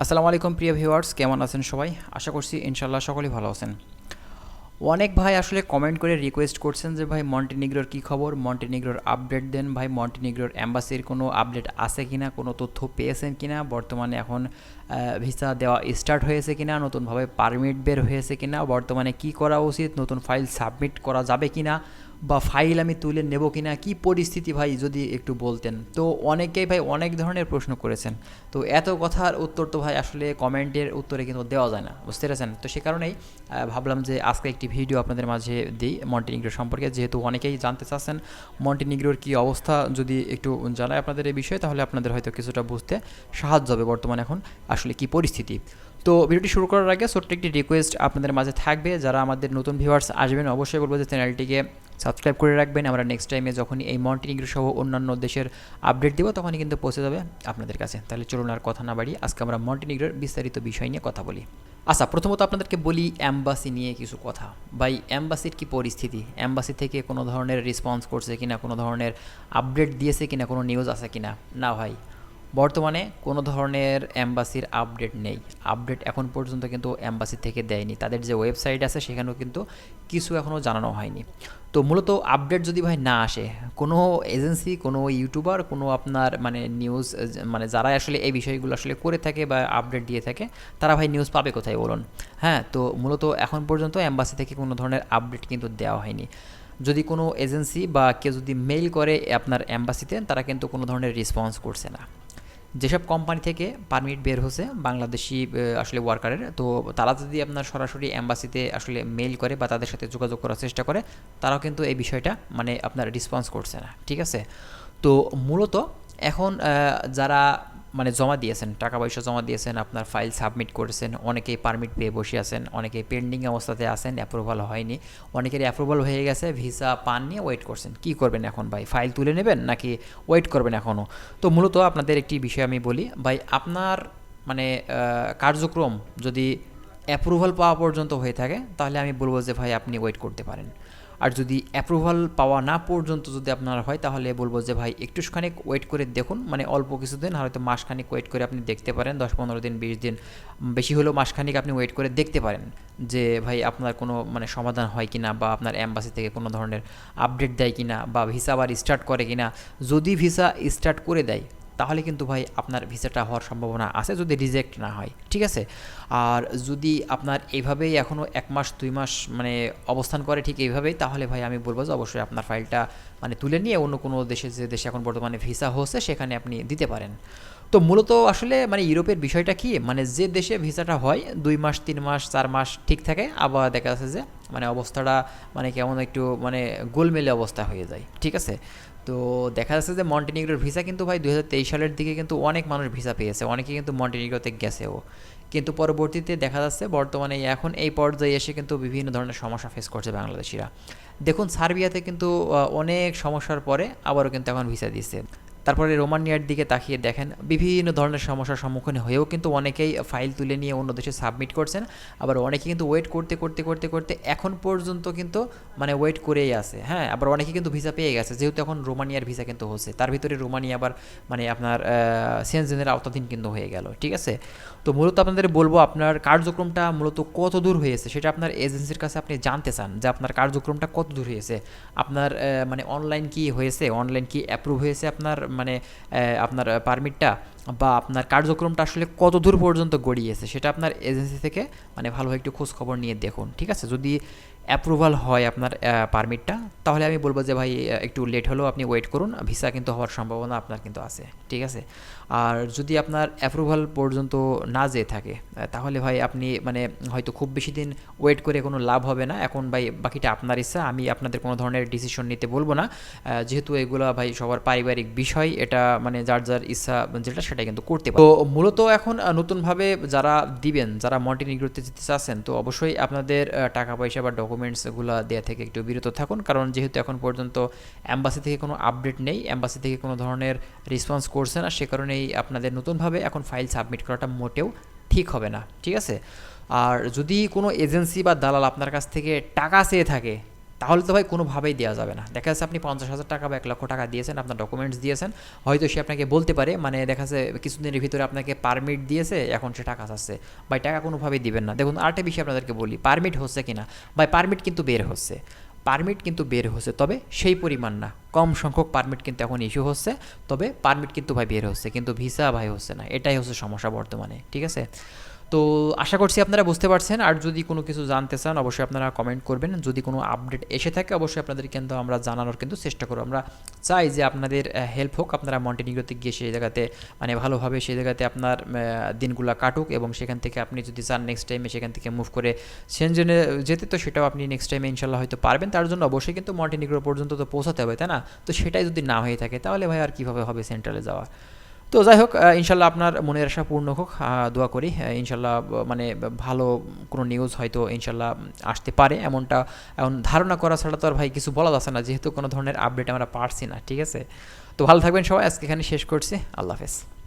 আসসালামু আলাইকুম প্রিয় ভিউয়ার্স, কেমন আছেন সবাই? আশা করছি ইনশাল্লাহ সকলেই ভালো আছেন। অনেক ভাই আসলে কমেন্ট করে রিকোয়েস্ট করছেন যে ভাই মন্টিনিগ্রোর কী খবর, মন্টিনিগ্রোর আপডেট দেন ভাই, মন্টিনিগ্রোর অ্যাম্বাসির কোনো আপডেট আছে কিনা, কোনো তথ্য পেয়েছেন কিনা, বর্তমানে এখন ভিসা দেওয়া স্টার্ট হয়েছে কিনা, নতুনভাবে পারমিট বের হয়েছে কিনা, বর্তমানে কি করা উচিত, নতুন ফাইল সাবমিট করা যাবে কিনা, বা ফাইল আমি তুলে নেব কিনা, কি পরিস্থিতি ভাই যদি একটু বলতেন। তো অনেকেই ভাই অনেক ধরনের প্রশ্ন করেছেন। তো এত কথার উত্তর তো ভাই আসলে কমেন্টের উত্তরে কিন্তু দেওয়া যায় না, বুঝতে পেরেছেন? তো সে কারণেই ভাবলাম যে আজকে একটি ভিডিও আপনাদের মাঝে দিই মন্টিনিগ্রো সম্পর্কে, যেহেতু অনেকেই জানতে চাচ্ছেন মন্টিনিগ্রোর কী অবস্থা। যদি একটু জানাই আপনাদের এই বিষয়ে, তাহলে আপনাদের হয়তো কিছুটা বুঝতে সাহায্য হবে বর্তমানে এখন আসলে কী পরিস্থিতি। তো ভিডিওটি শুরু করার আগে ছোট্ট একটি রিকোয়েস্ট আপনাদের মাঝে থাকবে, যারা আমাদের নতুন ভিউয়ার্স আসবেন অবশ্যই বলবো যে চ্যানেলটিকে সাবস্ক্রাইব করে রাখবেন। আমরা নেক্সট টাইমে যখনই এই মন্টিনিগ্রো সহ অন্যান্য দেশের আপডেট দিব তখনই কিন্তু পৌঁছে যাবে আপনাদের কাছে। তাহলে চলুন আর কথা না বাড়িয়ে আজকে আমরা মন্টিনিগ্রোর বিস্তারিত বিষয় নিয়ে কথা বলি। আচ্ছা, প্রথমত আপনাদেরকে বলি অ্যাম্বাসি নিয়ে কিছু কথা। ভাই অ্যাম্বাসির কি পরিস্থিতি, অ্যাম্বাসি থেকে কোনো ধরনের রেসপন্স করছে কিনা, কোনো ধরনের আপডেট দিয়েছে কিনা, কোনো নিউজ আছে কিনা? না ভাই, বর্তমানে কোনো ধরনের অ্যাম্বাসির আপডেট নেই। আপডেট এখন পর্যন্ত কিন্তু অ্যাম্বাসি থেকে দেয়নি। তাদের যে ওয়েবসাইট আছে সেখানেও কিন্তু কিছু এখনও জানানো হয়নি। তো মূলত আপডেট যদি ভাই না আসে, কোনো এজেন্সি, কোনো ইউটিউবার, কোনো আপনার মানে নিউজ, মানে যারা আসলে এই বিষয়গুলো আসলে করে থাকে বা আপডেট দিয়ে থাকে, তারা ভাই নিউজ পাবে কোথায় বলুন? হ্যাঁ, তো মূলত এখন পর্যন্ত অ্যাম্বাসি থেকে কোনো ধরনের আপডেট কিন্তু দেওয়া হয়নি। যদি কোনো এজেন্সি বা কেউ যদি মেইল করে আপনার অ্যাম্বাসিতে, তারা কিন্তু কোনো ধরনের রেসপন্স করছে না। যেসব কোম্পানি থেকে পারমিট বের হচ্ছে বাংলাদেশি আসলে ওয়ার্কারের, তো তারা যদি আপনার সরাসরি অ্যাম্বাসিতে আসলে মেইল করে বা তাদের সাথে যোগাযোগ করার চেষ্টা করে, তারাও কিন্তু এই বিষয়টা মানে আপনার রেসপন্স করছে না, ঠিক আছে? তো মূলত এখন যারা মানে জমা দিয়েছেন, টাকা পয়সা জমা দিয়েছেন, আপনার ফাইল সাবমিট করেছেন, অনেকেই পারমিট পেয়ে বসে আছেন, অনেকেই পেন্ডিং অবস্থাতে আছেন, অ্যাপ্রুভাল হয়নি, অনেকেরই অ্যাপ্রুভাল হয়ে গেছে, ভিসা পান নিয়ে ওয়েট করছেন। কি করবেন এখন ভাই? ফাইল তুলে নেবেন নাকি ওয়েট করবেন এখনও? তো মূলত আপনাদের একটি বিষয় আমি বলি ভাই, আপনার মানে কার্যক্রম যদি অ্যাপ্রুভাল পাওয়া পর্যন্ত হয়ে থাকে, তাহলে আমি বলবো যে ভাই আপনি ওয়েট করতে পারেন। আর যদি অ্যাপ্রুভাল পাওয়া না পর্যন্ত যদি আপনার হয়, তাহলে বলবো যে ভাই একটুখানি ওয়েট করে দেখুন, মানে অল্প কিছুদিন, হয়তো মাসখানিক ওয়েট করে আপনি দেখতে পারেন, 10-15 দিন, 20 দিন, বেশি হলেও মাসখানিক আপনি ওয়েট করে দেখতে পারেন যে ভাই আপনার কোনো মানে সমাধান হয় কিনা, বা আপনার অ্যাম্বাসি থেকে কোনো ধরনের আপডেট দেয় কিনা, বা ভিসা আবার স্টার্ট করে কিনা। যদি ভিসা স্টার্ট করে দেয়, তাহলে কিন্তু ভাই আপনার ভিসাটা হওয়ার সম্ভাবনা আছে, যদি রিজেক্ট না হয়, ঠিক আছে? আর যদি আপনার এইভাবেই এখনও 1 মাস 2 মাস মানে অবস্থান করে ঠিক এইভাবেই, তাহলে ভাই আমি বলবো যে অবশ্যই আপনার ফাইলটা মানে তুলে নিয়ে অন্য কোনো দেশে, যে দেশে এখন বর্তমানে ভিসা হচ্ছে, সেখানে আপনি দিতে পারেন। তো মূলত আসলে মানে ইউরোপের বিষয়টা কি, মানে যে দেশে ভিসাটা হয় 2 মাস 3 মাস 4 মাস ঠিক থাকে, আবার দেখা যাচ্ছে যে মানে অবস্থাটা মানে কেমন একটু মানে গোলমেলে অবস্থা হয়ে যায়, ঠিক আছে? তো দেখা যাচ্ছে যে মন্টিনিগ্রোর ভিসা কিন্তু ভাই 2023 সালের দিকে কিন্তু অনেক মানুষ ভিসা পেয়েছে, অনেকে কিন্তু মন্টিনিগ্রোতে গেছেও, কিন্তু পরবর্তীতে দেখা যাচ্ছে বর্তমানে এখন এই পর্যায়ে এসে কিন্তু বিভিন্ন ধরনের সমস্যা ফেস করছে বাংলাদেশিরা। দেখুন সার্বিয়াতে কিন্তু অনেক সমস্যার পরে আবারও কিন্তু এখন ভিসা দিচ্ছে। তারপরে রোমানিয়ার দিকে তাকিয়ে দেখেন, বিভিন্ন ধরনের সমস্যার সম্মুখীন হয়েও কিন্তু অনেকেই ফাইল তুলে নিয়ে অন্য দেশে সাবমিট করছেন। আবার অনেকে কিন্তু ওয়েট করতে করতে করতে করতে এখন পর্যন্ত কিন্তু মানে ওয়েট করেই আছে। হ্যাঁ, আবার অনেকে কিন্তু ভিসা পেয়ে গেছে, যেহেতু এখন রোমানিয়ার ভিসা কিন্তু হচ্ছে, তার ভিতরে রোমানিয়া আবার মানে আপনার সেনজেনের আওতাধীন কিন্তু হয়ে গেল, ঠিক আছে? তো মূলত আপনাদের বলবো, আপনার কার্যক্রমটা মূলত কত দূর হয়েছে সেটা আপনার এজেন্সির কাছে আপনি জানতে চান, যে আপনার কার্যক্রমটা কত দূর হয়েছে, আপনার মানে অনলাইন কি হয়েছে, অনলাইন কি অ্যাপ্রুভ হয়েছে আপনার মানে আপনার পারমিটটা, বা আপনার কার্যক্রমটা আসলে কত দূর পর্যন্ত গড়িয়েছে, সেটা আপনার এজেন্সি থেকে মানে ভালোভাবে একটু খোঁজ খবর নিয়ে দেখুন, ঠিক আছে? যদি অ্যাপ্রুভাল হয় আপনার পারমিটটা, তাহলে আমি বলবো যে ভাই একটু লেট হলেও আপনি ওয়েট করুন, ভিসা কিন্তু হওয়ার সম্ভাবনা আপনার কিন্তু আছে, ঠিক আছে? আর যদি আপনার অ্যাপ্রুভাল পর্যন্ত না যেয়ে থাকে, তাহলে ভাই আপনি মানে হয়তো খুব বেশি দিন ওয়েট করে কোনো লাভ হবে না। এখন ভাই বাকিটা আপনার ইচ্ছা, আমি আপনাদের কোনো ধরনের ডিসিশন নিতে বলবো না, যেহেতু এগুলো ভাই সবার পারিবারিক বিষয়, এটা মানে যার যার ইচ্ছা যেটা সেটা কিন্তু করতে পারে। তো মূলত এখন নতুনভাবে যারা দিবেন, যারা মন্টিনিগ্রোতে যেতে চাচ্ছেন, তো অবশ্যই আপনাদের টাকা পয়সা বা ডকুমেন্টসগুলো দেওয়া থেকে একটু বিরত থাকুন, কারণ যেহেতু এখন পর্যন্ত অ্যাম্বাসি থেকে কোনো আপডেট নেই, অ্যাম্বাসি থেকে কোনো ধরনের রেসপন্স করছে না, সে কারণেই আপনাদের নতুনভাবে এখন ফাইল সাবমিট করাটা মোটেও ঠিক হবে না, ঠিক আছে? আর যদি কোনো এজেন্সি বা দালাল আপনার কাছ থেকে টাকা চেয়ে থাকে, তাহলে তো ভাই কোনোভাবেই দেওয়া যাবে না। দেখা যাচ্ছে আপনি 50,000 টাকা বা 1,00,000 টাকা দিয়েছেন, আপনার ডকুমেন্টস দিয়েছেন, হয়তো সে আপনাকে বলতে পারে মানে দেখা যাচ্ছে কিছুদিনের ভিতরে আপনাকে পারমিট দিয়েছে, এখন সে টাকা চাচ্ছে। ভাই টাকা কোনোভাবেই দিবেন না। দেখুন আরেকটা বিষয় আপনাদেরকে বলি, পারমিট হচ্ছে কিনা, ভাই পারমিট কিন্তু বের হচ্ছে, পারমিট কিন্তু বের হচ্ছে, তবে সেই পরিমাণ না, কম সংখ্যক পারমিট কিন্তু এখন ইস্যু হচ্ছে, তবে পারমিট কিন্তু ভাই বের হচ্ছে, কিন্তু ভিসা ভাই হচ্ছে না, এটাই হচ্ছে সমস্যা বর্তমানে, ঠিক আছে? তো আশা করছি আপনারা বুঝতে পারছেন। আর যদি কোনো কিছু জানতে চান অবশ্যই আপনারা কমেন্ট করবেন, যদি কোনো আপডেট এসে থাকে অবশ্যই আপনাদের কিন্তু আমরা জানানোর কিন্তু চেষ্টা করব। আমরা চাই যে আপনাদের হেল্প হোক, আপনারা মন্টিনিগ্রোতে গিয়ে সেই জায়গাতে মানে ভালোভাবে সেই জায়গাতে আপনার দিনগুলো কাটুক, এবং সেখান থেকে আপনি যদি চান নেক্সট টাইমে সেখান থেকে মুভ করে সেনজেনে যেতে, তো সেটাও আপনি নেক্সট টাইমে ইনশাল্লাহ হয়তো পারবেন। তার জন্য অবশ্যই কিন্তু মন্টিনিগ্রো পর্যন্ত তো পৌঁছাতে হবে, তাই না? তো সেটাই যদি না হয়ে থাকে তাহলে ভাই আর কীভাবে হবে সেন্ট্রালে যাওয়া। তো যাই হোক, ইনশাল্লাহ আপনার মনের আশা পূর্ণ হোক, দোয়া করি। ইনশাল্লাহ মানে ভালো কোনো নিউজ হয়তো ইনশাল্লাহ আসতে পারে, এমনটা এখন ধারণা করা ছাড়া তো আর ভাই কিছু বলা যাচ্ছে না, যেহেতু কোনো ধরনের আপডেট আমরা পারছি না, ঠিক আছে? তো ভালো থাকবেন সবাই, আজকে এখানে শেষ করছি, আল্লাহ হাফেজ।